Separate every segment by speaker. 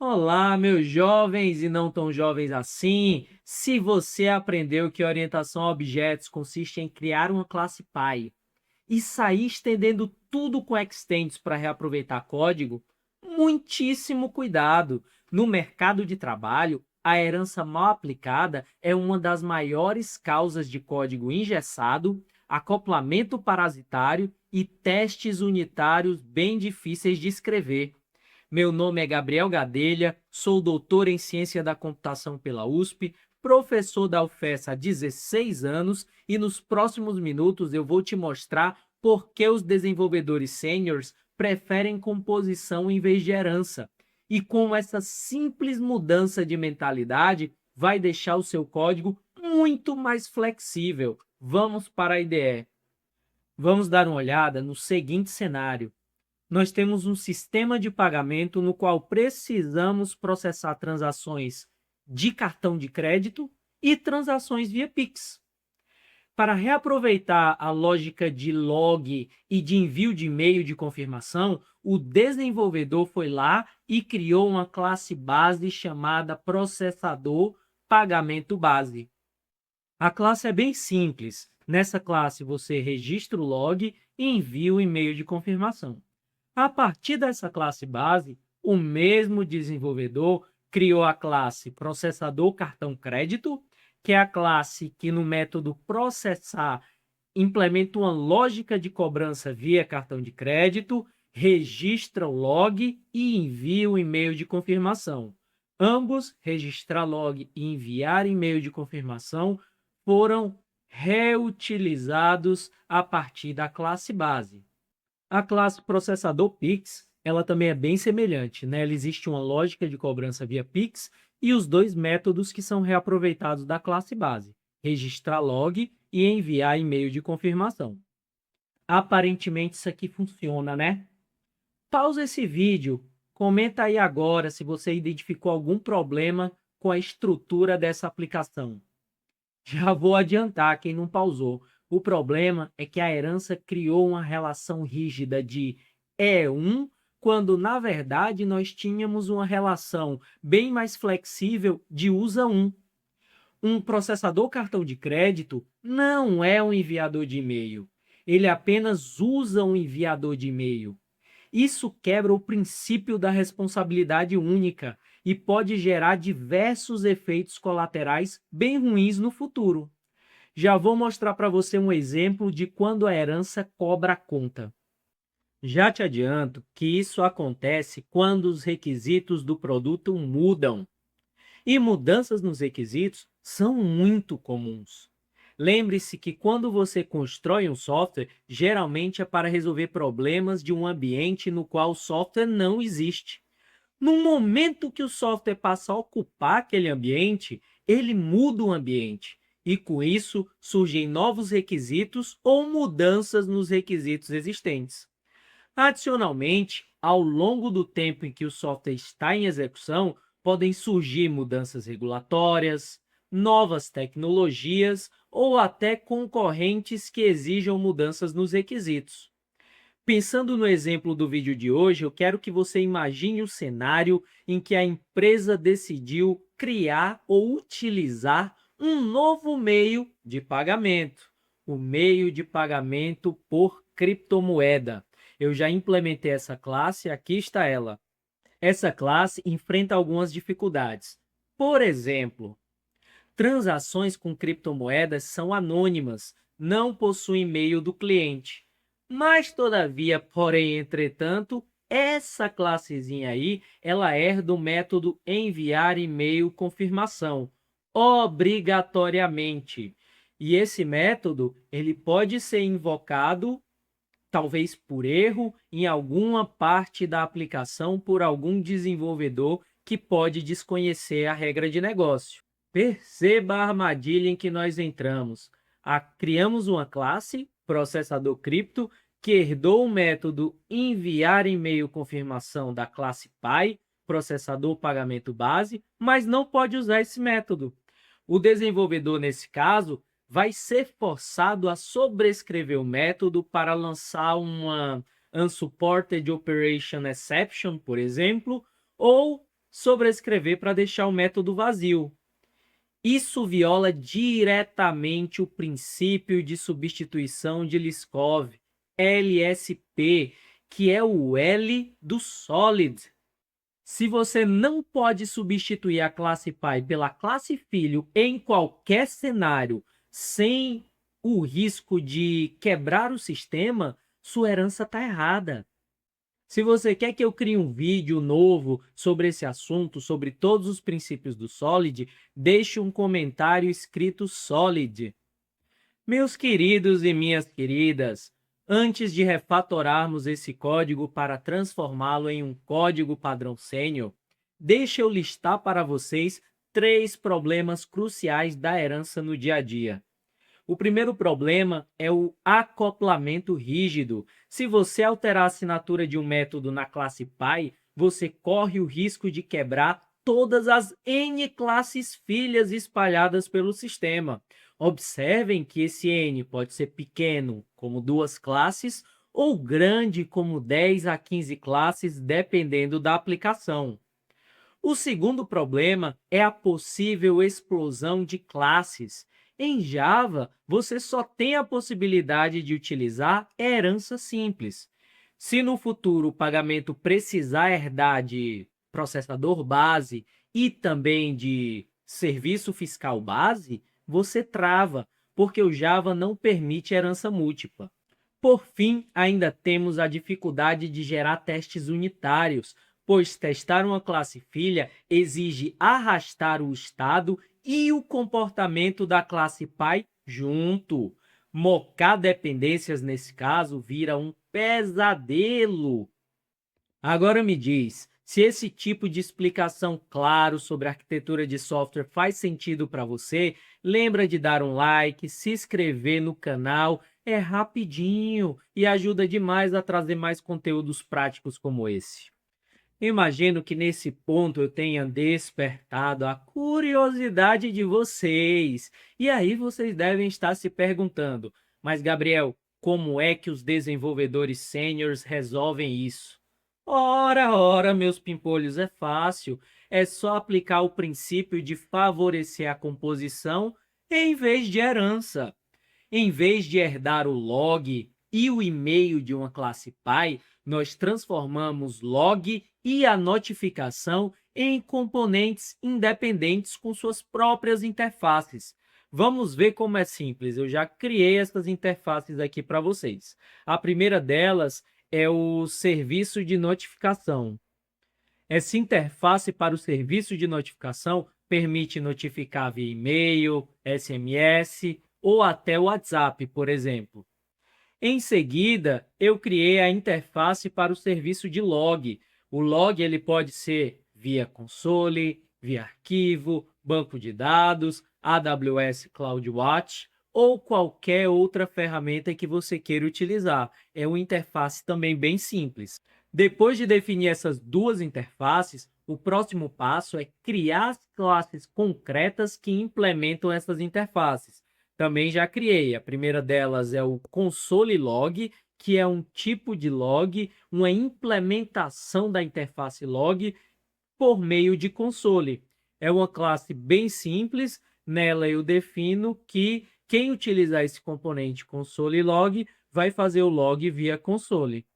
Speaker 1: Olá, meus jovens e não tão jovens assim. Se você aprendeu que orientação a objetos consiste em criar uma classe pai e sair estendendo tudo com extends para reaproveitar código, muitíssimo cuidado. No mercado de trabalho, a herança mal aplicada é uma das maiores causas de código engessado, acoplamento parasitário e testes unitários bem difíceis de escrever. Meu nome é Gabriel Gadelha, sou doutor em Ciência da Computação pela USP, professor da UFES há 16 anos e nos próximos minutos eu vou te mostrar por que os desenvolvedores sêniores preferem composição em vez de herança e como essa simples mudança de mentalidade vai deixar o seu código muito mais flexível. Vamos para a IDE. Vamos dar uma olhada no seguinte cenário. Nós temos um sistema de pagamento no qual precisamos processar transações de cartão de crédito e transações via Pix. Para reaproveitar a lógica de log e de envio de e-mail de confirmação, o desenvolvedor foi lá e criou uma classe base chamada processador pagamento base. A classe é bem simples. Nessa classe, você registra o log e envia o e-mail de confirmação. A partir dessa classe base, o mesmo desenvolvedor criou a classe processador cartão crédito, que é a classe que no método processar implementa uma lógica de cobrança via cartão de crédito, registra o log e envia o e-mail de confirmação. Ambos, registrar log e enviar e-mail de confirmação, foram reutilizados a partir da classe base. A classe processador Pix, ela também é bem semelhante, né? Ela existe uma lógica de cobrança via Pix e os dois métodos que são reaproveitados da classe base, registrar log e enviar e-mail de confirmação. Aparentemente isso aqui funciona, né? Pausa esse vídeo, comenta aí agora se você identificou algum problema com a estrutura dessa aplicação. Já vou adiantar quem não pausou. O problema é que a herança criou uma relação rígida de E1, quando na verdade nós tínhamos uma relação bem mais flexível de usa 1. Um processador cartão de crédito não é um enviador de e-mail. Ele apenas usa um enviador de e-mail. Isso quebra o princípio da responsabilidade única e pode gerar diversos efeitos colaterais bem ruins no futuro. Já vou mostrar para você um exemplo de quando a herança cobra a conta. Já te adianto que isso acontece quando os requisitos do produto mudam. E mudanças nos requisitos são muito comuns. Lembre-se que quando você constrói um software, geralmente é para resolver problemas de um ambiente no qual o software não existe. No momento que o software passa a ocupar aquele ambiente, ele muda o ambiente. E com isso surgem novos requisitos ou mudanças nos requisitos existentes. Adicionalmente, ao longo do tempo em que o software está em execução, podem surgir mudanças regulatórias, novas tecnologias ou até concorrentes que exijam mudanças nos requisitos. Pensando no exemplo do vídeo de hoje, eu quero que você imagine o cenário em que a empresa decidiu criar ou utilizar um novo meio de pagamento, o meio de pagamento por criptomoeda. Eu já implementei essa classe, aqui está ela. Essa classe enfrenta algumas dificuldades. Por exemplo, transações com criptomoedas são anônimas, não possuem e-mail do cliente. Mas, todavia, porém, entretanto, essa classezinha aí, ela herda o método enviar e-mail confirmação, obrigatoriamente. E esse método, ele pode ser invocado, talvez por erro, em alguma parte da aplicação por algum desenvolvedor que pode desconhecer a regra de negócio. Perceba a armadilha em que nós entramos. Criamos uma classe, processador cripto, que herdou o método enviar e-mail confirmação da classe Pi, processador pagamento base, mas não pode usar esse método. O desenvolvedor, nesse caso, vai ser forçado a sobrescrever o método para lançar uma Unsupported Operation Exception, por exemplo, ou sobrescrever para deixar o método vazio. Isso viola diretamente o princípio de substituição de Liskov, LSP, que é o L do Solid. Se você não pode substituir a classe pai pela classe filho em qualquer cenário sem o risco de quebrar o sistema, sua herança está errada. Se você quer que eu crie um vídeo novo sobre esse assunto, sobre todos os princípios do Solid, deixe um comentário escrito Solid. Meus queridos e minhas queridas, antes de refatorarmos esse código para transformá-lo em um código padrão sênior, deixe eu listar para vocês 3 problemas cruciais da herança no dia a dia. O primeiro problema é o acoplamento rígido. Se você alterar a assinatura de um método na classe pai, você corre o risco de quebrar todas as N classes filhas espalhadas pelo sistema. Observem que esse N pode ser pequeno, como 2 classes, ou grande, como 10 a 15 classes, dependendo da aplicação. O segundo problema é a possível explosão de classes. Em Java, você só tem a possibilidade de utilizar herança simples. Se no futuro o pagamento precisar herdar de processador base e também de serviço fiscal base, você trava, porque o Java não permite herança múltipla. Por fim, ainda temos a dificuldade de gerar testes unitários, pois testar uma classe filha exige arrastar o estado e o comportamento da classe pai junto. Mocar dependências, nesse caso, vira um pesadelo. Agora me diz, se esse tipo de explicação claro sobre arquitetura de software faz sentido para você, lembra de dar um like, se inscrever no canal, é rapidinho e ajuda demais a trazer mais conteúdos práticos como esse. Imagino que nesse ponto eu tenha despertado a curiosidade de vocês. E aí vocês devem estar se perguntando, mas Gabriel, como é que os desenvolvedores sêniores resolvem isso? Ora, ora, meus pimpolhos, é fácil. É só aplicar o princípio de favorecer a composição em vez de herança. Em vez de herdar o log e o e-mail de uma classe pai, nós transformamos log e a notificação em componentes independentes com suas próprias interfaces. Vamos ver como é simples. Eu já criei essas interfaces aqui para vocês. A primeira delas é o serviço de notificação. Essa interface para o serviço de notificação permite notificar via e-mail, SMS ou até WhatsApp, por exemplo. Em seguida, eu criei a interface para o serviço de log. O log ele pode ser via console, via arquivo, banco de dados, AWS CloudWatch ou qualquer outra ferramenta que você queira utilizar. É uma interface também bem simples. Depois de definir essas 2 interfaces, o próximo passo é criar as classes concretas que implementam essas interfaces. Também já criei. A primeira delas é o console log, que é um tipo de log, uma implementação da interface log por meio de console. É uma classe bem simples. Nela eu defino que quem utilizar esse componente console log vai fazer o log via console.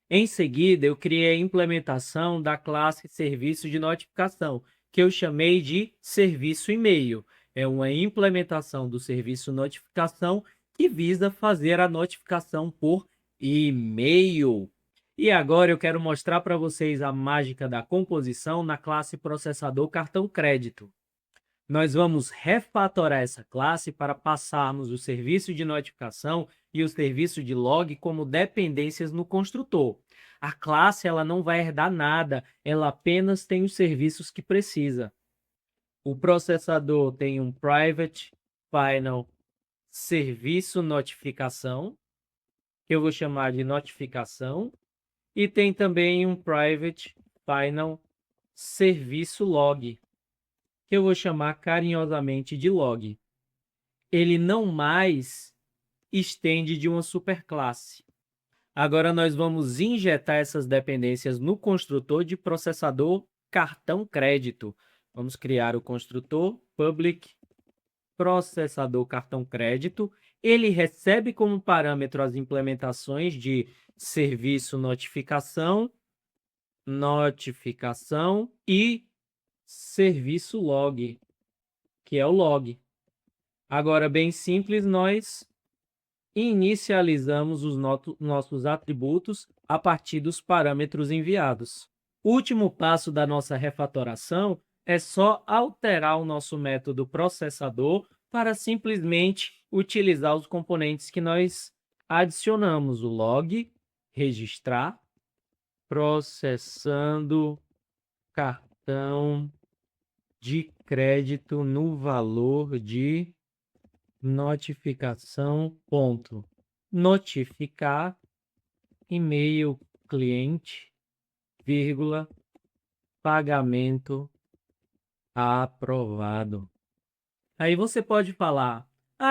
Speaker 1: Em seguida, eu criei a implementação da classe serviço de notificação, que eu chamei de serviço e-mail. É uma implementação do serviço notificação que visa fazer a notificação por e-mail. E agora eu quero mostrar para vocês a mágica da composição na classe processador cartão crédito. Nós vamos refatorar essa classe para passarmos o serviço de notificação e o serviço de log como dependências no construtor. A classe ela não vai herdar nada, ela apenas tem os serviços que precisa. O processador tem um private final serviço notificação, que eu vou chamar de notificação, e tem também um private final serviço log, que eu vou chamar carinhosamente de log. Ele não mais estende de uma superclasse. Agora nós vamos injetar essas dependências no construtor de processador cartão crédito. Vamos criar o construtor public processador cartão crédito. Ele recebe como parâmetro as implementações de serviço notificação e serviço log, que é o log. Agora, bem simples, nós inicializamos os nossos atributos a partir dos parâmetros enviados. O último passo da nossa refatoração é só alterar o nosso método processador para simplesmente utilizar os componentes que nós adicionamos, o log, registrar, processando cartão de crédito no valor de notificação, ponto, notificar, e-mail cliente, vírgula, pagamento aprovado. Aí você pode falar,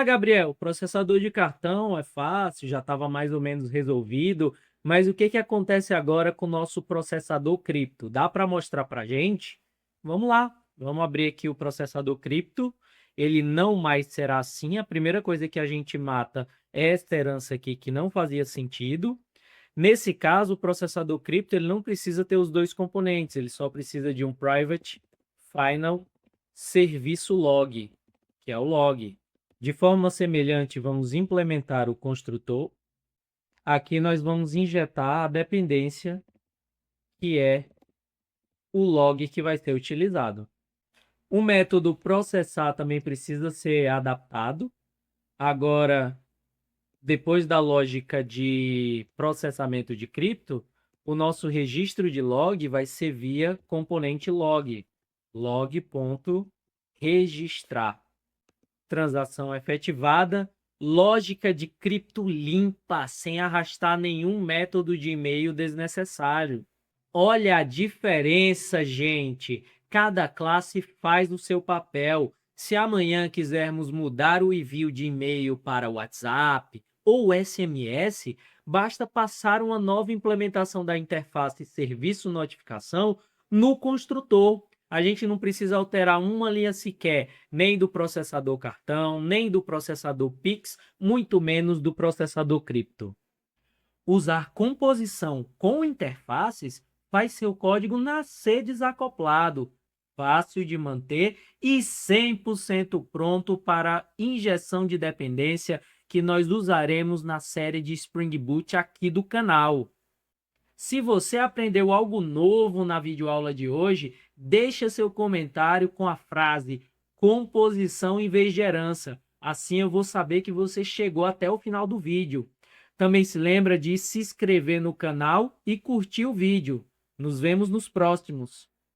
Speaker 1: Gabriel, processador de cartão é fácil, já estava mais ou menos resolvido, mas o que acontece agora com o nosso processador cripto? Dá para mostrar para a gente? Vamos lá, vamos abrir aqui o processador cripto. Ele não mais será assim. A primeira coisa que a gente mata é esta herança aqui que não fazia sentido. Nesse caso, o processador cripto ele não precisa ter os dois componentes, ele só precisa de um private final serviço log, que é o log. De forma semelhante, vamos implementar o construtor. Aqui nós vamos injetar a dependência, que é o log que vai ser utilizado. O método processar também precisa ser adaptado. Agora, depois da lógica de processamento de cripto, o nosso registro de log vai ser via componente log. Log.registrar. Transação efetivada. Lógica de cripto limpa, sem arrastar nenhum método de e-mail desnecessário. Olha a diferença, gente. Cada classe faz o seu papel. Se amanhã quisermos mudar o envio de e-mail para WhatsApp ou SMS, basta passar uma nova implementação da interface serviço notificação no construtor. A gente não precisa alterar uma linha sequer, nem do processador cartão, nem do processador Pix, muito menos do processador cripto. Usar composição com interfaces faz seu código nascer desacoplado, fácil de manter e 100% pronto para injeção de dependência que nós usaremos na série de Spring Boot aqui do canal. Se você aprendeu algo novo na videoaula de hoje, deixa seu comentário com a frase composição em vez de herança. Assim eu vou saber que você chegou até o final do vídeo. Também se lembra de se inscrever no canal e curtir o vídeo. Nos vemos nos próximos.